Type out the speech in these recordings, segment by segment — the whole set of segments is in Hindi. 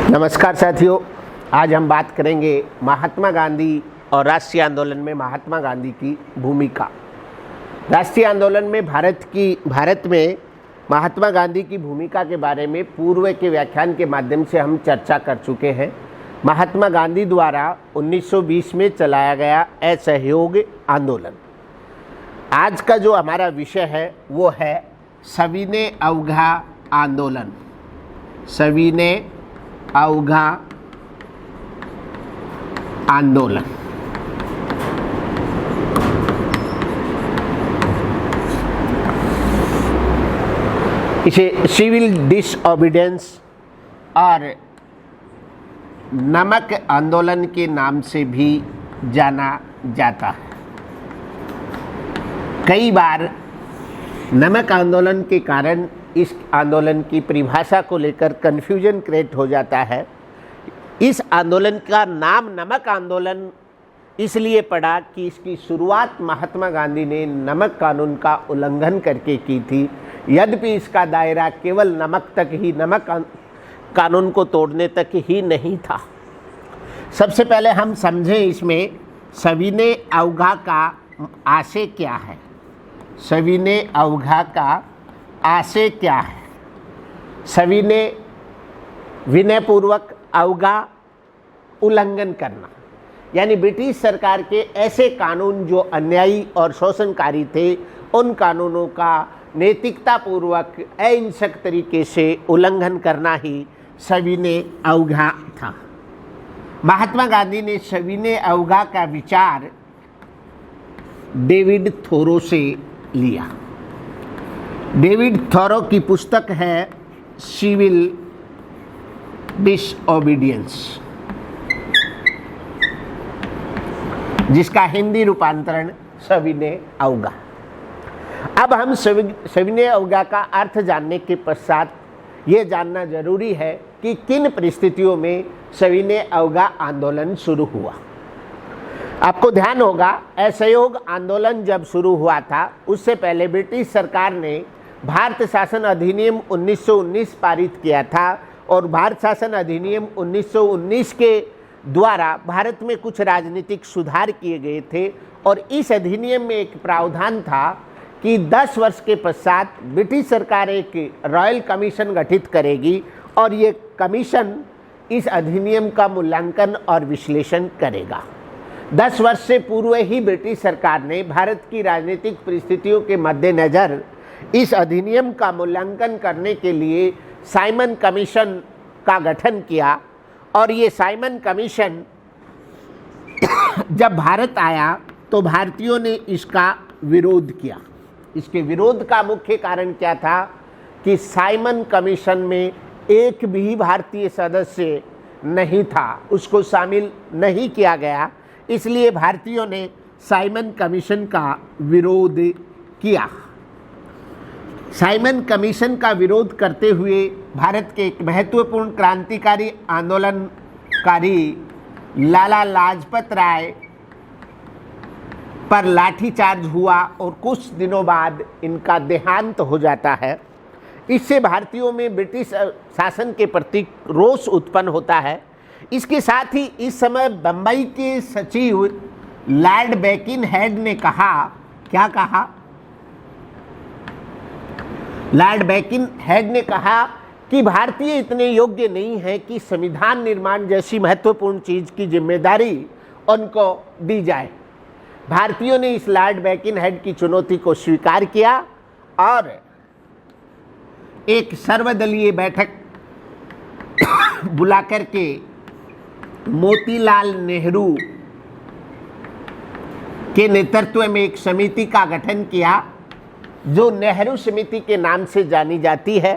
नमस्कार साथियों, आज हम बात करेंगे महात्मा गांधी और राष्ट्रीय आंदोलन में महात्मा गांधी की भूमिका। राष्ट्रीय आंदोलन में भारत में महात्मा गांधी की भूमिका के बारे में पूर्व के व्याख्यान के माध्यम से हम चर्चा कर चुके हैं। महात्मा गांधी द्वारा 1920 में चलाया गया असहयोग आंदोलन। आज का जो हमारा विषय है वो है सविनय अवज्ञा आंदोलन। सविनय अवज्ञा आंदोलन। इसे सिविल डिसओबीडियंस और नमक आंदोलन के नाम से भी जाना जाता है। कई बार नमक आंदोलन के कारण इस आंदोलन की परिभाषा को लेकर कन्फ्यूजन क्रिएट हो जाता है। इस आंदोलन का नाम नमक आंदोलन इसलिए पड़ा कि इसकी शुरुआत महात्मा गांधी ने नमक कानून का उल्लंघन करके की थी, यद्यपि इसका दायरा केवल नमक कानून को तोड़ने तक ही नहीं था। सबसे पहले हम समझें इसमें सविनय अवज्ञा का आशय क्या है। सविनय अवज्ञा का आशय क्या है? सविनय विनयपूर्वक, अवज्ञा उल्लंघन करना, यानी ब्रिटिश सरकार के ऐसे कानून जो अन्यायी और शोषणकारी थे, उन कानूनों का नैतिकतापूर्वक अहिंसक तरीके से उल्लंघन करना ही सविनय अवज्ञा था। महात्मा गांधी ने सविनय अवज्ञा का विचार डेविड थोरो से लिया। डेविड थोरो की पुस्तक है सिविल डिसओबीडियंस, जिसका हिंदी रूपांतरण सविनय अवज्ञा। अब हम सविनय अवज्ञा का अर्थ जानने के पश्चात ये जानना जरूरी है कि किन परिस्थितियों में सविनय अवज्ञा आंदोलन शुरू हुआ। आपको ध्यान होगा, असहयोग आंदोलन जब शुरू हुआ था उससे पहले ब्रिटिश सरकार ने भारत शासन अधिनियम 1919 पारित किया था और भारत शासन अधिनियम 1919 के द्वारा भारत में कुछ राजनीतिक सुधार किए गए थे और इस अधिनियम में एक प्रावधान था कि 10 वर्ष के पश्चात ब्रिटिश सरकार एक रॉयल कमीशन गठित करेगी और ये कमीशन इस अधिनियम का मूल्यांकन और विश्लेषण करेगा। 10 वर्ष से पूर्व ही ब्रिटिश सरकार ने भारत की राजनीतिक परिस्थितियों के मद्देनज़र इस अधिनियम का मूल्यांकन करने के लिए साइमन कमीशन का गठन किया और ये साइमन कमीशन जब भारत आया तो भारतीयों ने इसका विरोध किया। इसके विरोध का मुख्य कारण क्या था कि साइमन कमीशन में एक भी भारतीय सदस्य नहीं था, उसको शामिल नहीं किया गया, इसलिए भारतीयों ने साइमन कमीशन का विरोध किया। साइमन कमीशन का विरोध करते हुए भारत के एक महत्वपूर्ण क्रांतिकारी आंदोलनकारी लाला लाजपत राय पर लाठीचार्ज हुआ और कुछ दिनों बाद इनका देहांत हो जाता है। इससे भारतीयों में ब्रिटिश शासन के प्रति रोष उत्पन्न होता है। इसके साथ ही इस समय बम्बई के सचिव लॉर्ड बेकिनहेड ने कहा, क्या कहा? लॉर्ड बेकिनहेड ने कहा कि भारतीय इतने योग्य नहीं है कि संविधान निर्माण जैसी महत्वपूर्ण चीज की जिम्मेदारी उनको दी जाए। भारतीयों ने इस लॉर्ड बेकिनहेड की चुनौती को स्वीकार किया और एक सर्वदलीय बैठक बुलाकर के मोतीलाल नेहरू के नेतृत्व में एक समिति का गठन किया जो नेहरू समिति के नाम से जानी जाती है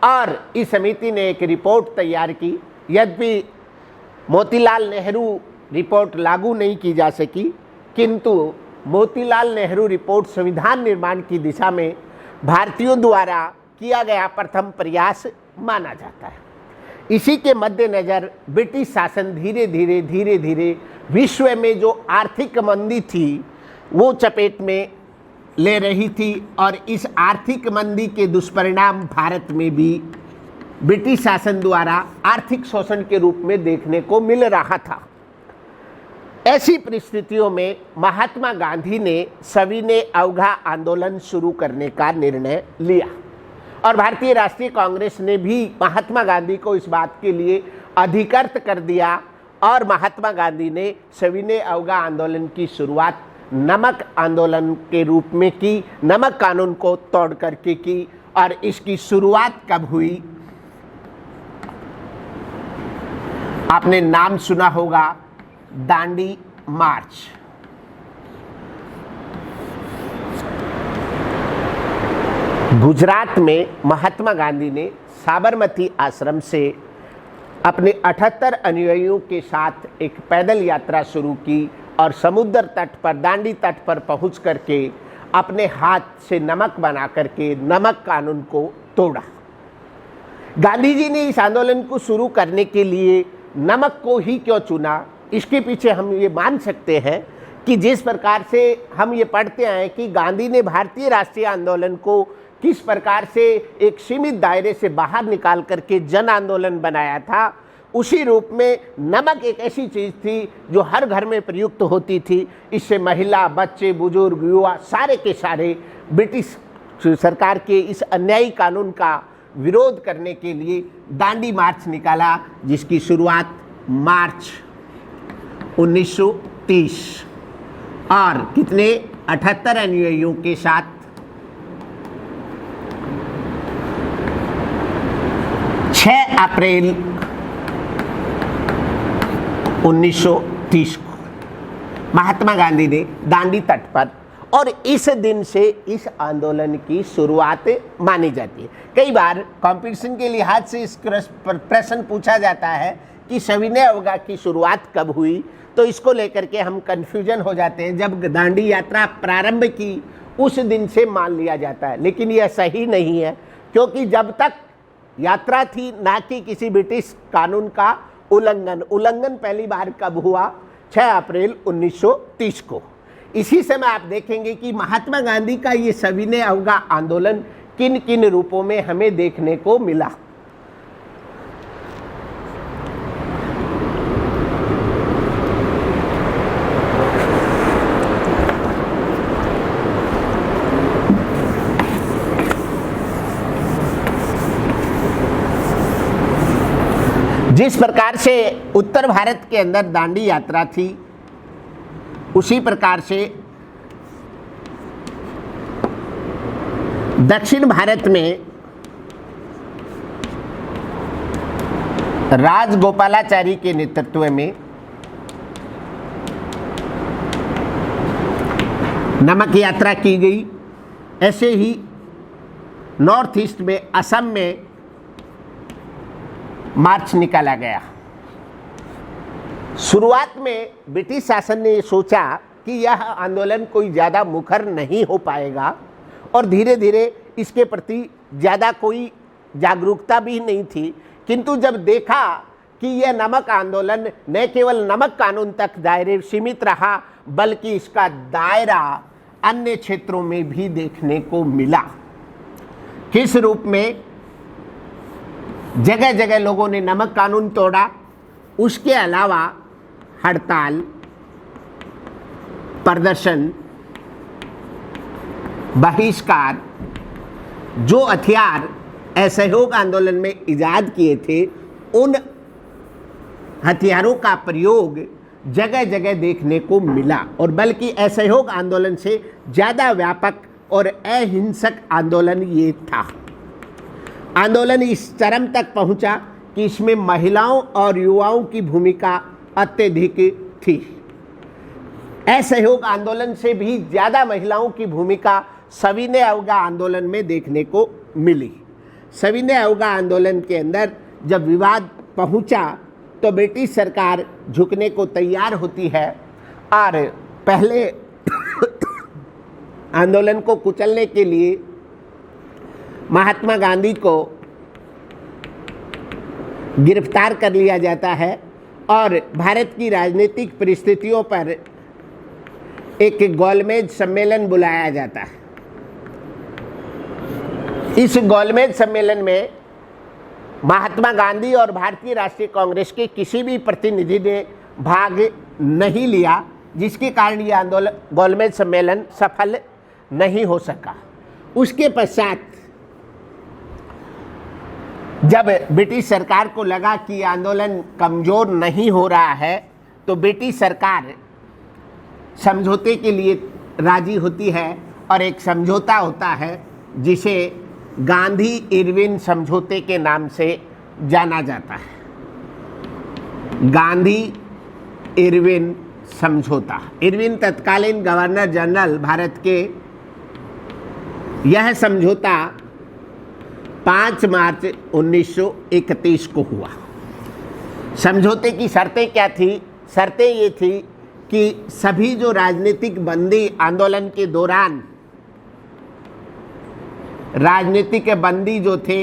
और इस समिति ने एक रिपोर्ट तैयार की। यद्यपि मोतीलाल नेहरू रिपोर्ट लागू नहीं की जा सकी, किंतु मोतीलाल नेहरू रिपोर्ट संविधान निर्माण की दिशा में भारतीयों द्वारा किया गया प्रथम प्रयास माना जाता है। इसी के मद्देनज़र ब्रिटिश शासन धीरे धीरे विश्व में जो आर्थिक मंदी थी वो चपेट में ले रही थी और इस आर्थिक मंदी के दुष्परिणाम भारत में भी ब्रिटिश शासन द्वारा आर्थिक शोषण के रूप में देखने को मिल रहा था। ऐसी परिस्थितियों में महात्मा गांधी ने सविनय अवज्ञा आंदोलन शुरू करने का निर्णय लिया और भारतीय राष्ट्रीय कांग्रेस ने भी महात्मा गांधी को इस बात के लिए अधिकृत कर दिया और महात्मा गांधी ने सविनय अवज्ञा आंदोलन की शुरुआत नमक आंदोलन के रूप में की, नमक कानून को तोड़ करके की। और इसकी शुरुआत कब हुई? आपने नाम सुना होगा, दांडी मार्च। गुजरात में महात्मा गांधी ने साबरमती आश्रम से अपने 78 अनुयायियों के साथ एक पैदल यात्रा शुरू की और समुद्र तट पर, दांडी तट पर पहुंच करके अपने हाथ से नमक बना करके नमक कानून को तोड़ा। गांधी जी ने इस आंदोलन को शुरू करने के लिए नमक को ही क्यों चुना? इसके पीछे हम ये मान सकते हैं कि जिस प्रकार से हम ये पढ़ते हैं कि गांधी ने भारतीय राष्ट्रीय आंदोलन को किस प्रकार से एक सीमित दायरे से बाहर निकाल करके जन आंदोलन बनाया था, उसी रूप में नमक एक ऐसी चीज़ थी जो हर घर में प्रयुक्त होती थी। इससे महिला, बच्चे, बुजुर्ग, युवा सारे के सारे ब्रिटिश सरकार के इस अन्यायी कानून का विरोध करने के लिए दांडी मार्च निकाला, जिसकी शुरुआत मार्च 1930 और कितने 78 अनुयायियों के साथ 6 अप्रैल 1930 को महात्मा गांधी ने दांडी तट पर, और इस दिन से इस आंदोलन की शुरुआत मानी जाती है। कई बार कंपटीशन के लिहाज से इस प्रश्न पूछा जाता है कि सविनय अवज्ञा की शुरुआत कब हुई, तो इसको लेकर के हम कंफ्यूजन हो जाते हैं। जब दांडी यात्रा प्रारंभ की उस दिन से मान लिया जाता है, लेकिन यह सही नहीं है, क्योंकि जब तक यात्रा थी ना कि किसी ब्रिटिश कानून का उल्लंघन पहली बार कब हुआ? 6 अप्रैल 1930 को। इसी समय आप देखेंगे कि महात्मा गांधी का ये सविनय अवज्ञा आंदोलन किन किन रूपों में हमें देखने को मिला। जिस प्रकार से उत्तर भारत के अंदर दांडी यात्रा थी, उसी प्रकार से दक्षिण भारत में राजगोपालाचारी के नेतृत्व में नमक यात्रा की गई। ऐसे ही नॉर्थ ईस्ट में असम में मार्च निकाला गया। शुरुआत में ब्रिटिश शासन ने सोचा कि यह आंदोलन कोई ज़्यादा मुखर नहीं हो पाएगा और धीरे धीरे इसके प्रति ज़्यादा कोई जागरूकता भी नहीं थी, किंतु जब देखा कि यह नमक आंदोलन न केवल नमक कानून तक दायरे सीमित रहा, बल्कि इसका दायरा अन्य क्षेत्रों में भी देखने को मिला। किस रूप में? जगह जगह लोगों ने नमक कानून तोड़ा। उसके अलावा हड़ताल, प्रदर्शन, बहिष्कार, जो हथियार असहयोग आंदोलन में इजाद किए थे, उन हथियारों का प्रयोग जगह जगह देखने को मिला, और बल्कि असहयोग आंदोलन से ज़्यादा व्यापक और अहिंसक आंदोलन ये था। आंदोलन इस चरम तक पहुंचा कि इसमें महिलाओं और युवाओं की भूमिका अत्यधिक थी। असहयोग आंदोलन से भी ज़्यादा महिलाओं की भूमिका सविनय अवज्ञा आंदोलन में देखने को मिली। सविनय अवज्ञा आंदोलन के अंदर जब विवाद पहुंचा तो ब्रिटिश सरकार झुकने को तैयार होती है और पहले आंदोलन को कुचलने के लिए महात्मा गांधी को गिरफ्तार कर लिया जाता है और भारत की राजनीतिक परिस्थितियों पर एक गोलमेज सम्मेलन बुलाया जाता है। इस गोलमेज सम्मेलन में महात्मा गांधी और भारतीय राष्ट्रीय कांग्रेस के किसी भी प्रतिनिधि ने भाग नहीं लिया, जिसके कारण यह आंदोलन गोलमेज सम्मेलन सफल नहीं हो सका। उसके पश्चात जब ब्रिटिश सरकार को लगा कि आंदोलन कमजोर नहीं हो रहा है, तो ब्रिटिश सरकार समझौते के लिए राजी होती है और एक समझौता होता है जिसे गांधी इरविन समझौते के नाम से जाना जाता है। गांधी इरविन समझौता। इरविन तत्कालीन गवर्नर जनरल भारत के। यह समझौता 5 मार्च 1931 को हुआ। समझौते की शर्तें क्या थी? शर्तें ये थी कि सभी जो राजनीतिक बंदी आंदोलन के दौरान राजनीतिक बंदी जो थे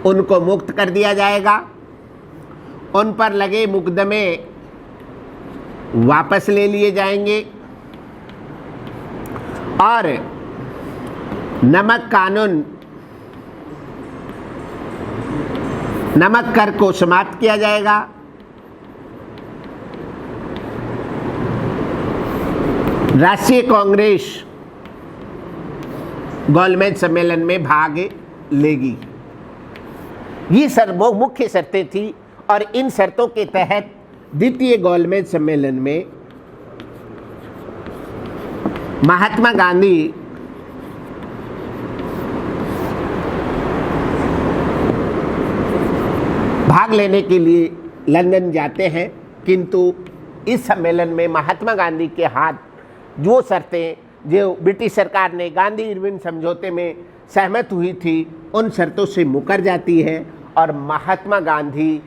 उनको मुक्त कर दिया जाएगा, उन पर लगे मुकदमे वापस ले लिए जाएंगे और नमक कानून, नमक कर को समाप्त किया जाएगा। राष्ट्रीय कांग्रेस गोलमेज सम्मेलन में भाग लेगी। ये वो मुख्य शर्तें थी और इन शर्तों के तहत द्वितीय गोलमेज सम्मेलन में महात्मा गांधी भाग लेने के लिए लंदन जाते हैं, किंतु इस सम्मेलन में महात्मा गांधी के हाथ जो शर्तें जो ब्रिटिश सरकार ने गांधी इरविन समझौते में सहमत हुई थी उन शर्तों से मुकर जाती है और महात्मा गांधी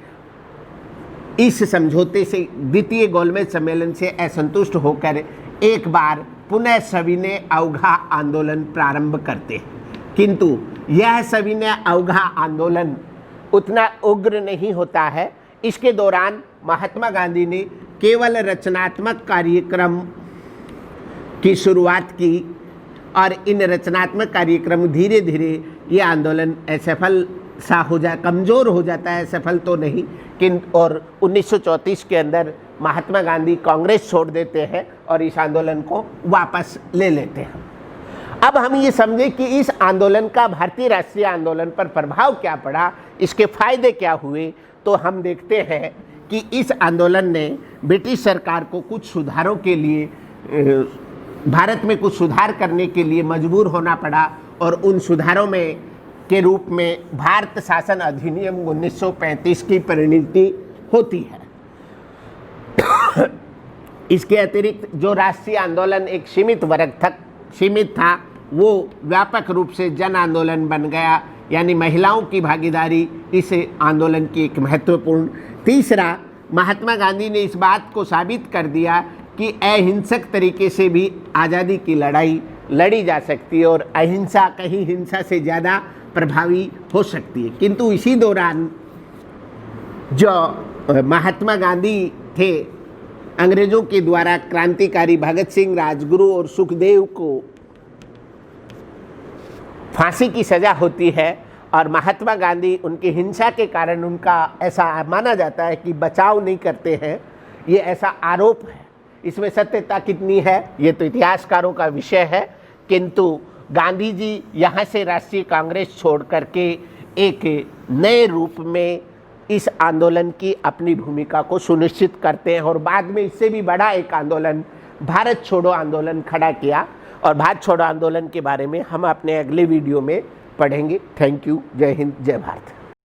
इस समझौते से द्वितीय गोलमेज सम्मेलन से असंतुष्ट होकर एक बार पुनः सविनय अवज्ञा आंदोलन प्रारंभ करते हैं। किंतु यह सविनय अवज्ञा आंदोलन उतना उग्र नहीं होता है। इसके दौरान महात्मा गांधी ने केवल रचनात्मक कार्यक्रम की शुरुआत की और इन रचनात्मक कार्यक्रम धीरे धीरे ये आंदोलन असफल सा हो जाए, कमज़ोर हो जाता है, सफल तो नहीं। किंतु और 1934 के अंदर महात्मा गांधी कांग्रेस छोड़ देते हैं और इस आंदोलन को वापस ले लेते हैं। अब हम ये समझें कि इस आंदोलन का भारतीय राष्ट्रीय आंदोलन पर प्रभाव क्या पड़ा, इसके फायदे क्या हुए, तो हम देखते हैं कि इस आंदोलन ने ब्रिटिश सरकार को कुछ सुधारों के लिए भारत में कुछ सुधार करने के लिए मजबूर होना पड़ा और उन सुधारों में के रूप में भारत शासन अधिनियम 1935 की परिणति होती है। इसके अतिरिक्त जो राष्ट्रीय आंदोलन एक सीमित वर्ग तक सीमित था वो व्यापक रूप से जन आंदोलन बन गया, यानी महिलाओं की भागीदारी इस आंदोलन की एक महत्वपूर्ण। तीसरा, महात्मा गांधी ने इस बात को साबित कर दिया कि अहिंसक तरीके से भी आज़ादी की लड़ाई लड़ी जा सकती है और अहिंसा कहीं हिंसा से ज़्यादा प्रभावी हो सकती है। किंतु इसी दौरान जो महात्मा गांधी थे, अंग्रेज़ों के द्वारा क्रांतिकारी भगत सिंह, राजगुरु और सुखदेव को फांसी की सज़ा होती है और महात्मा गांधी उनकी हिंसा के कारण उनका ऐसा माना जाता है कि बचाव नहीं करते हैं, ये ऐसा आरोप है। इसमें सत्यता कितनी है ये तो इतिहासकारों का विषय है, किंतु गांधी जी यहाँ से राष्ट्रीय कांग्रेस छोड़ करके एक नए रूप में इस आंदोलन की अपनी भूमिका को सुनिश्चित करते हैं और बाद में इससे भी बड़ा एक आंदोलन भारत छोड़ो आंदोलन खड़ा किया। और भारत छोड़ो आंदोलन के बारे में हम अपने अगले वीडियो में पढ़ेंगे। Thank you. जय हिंद, जय भारत।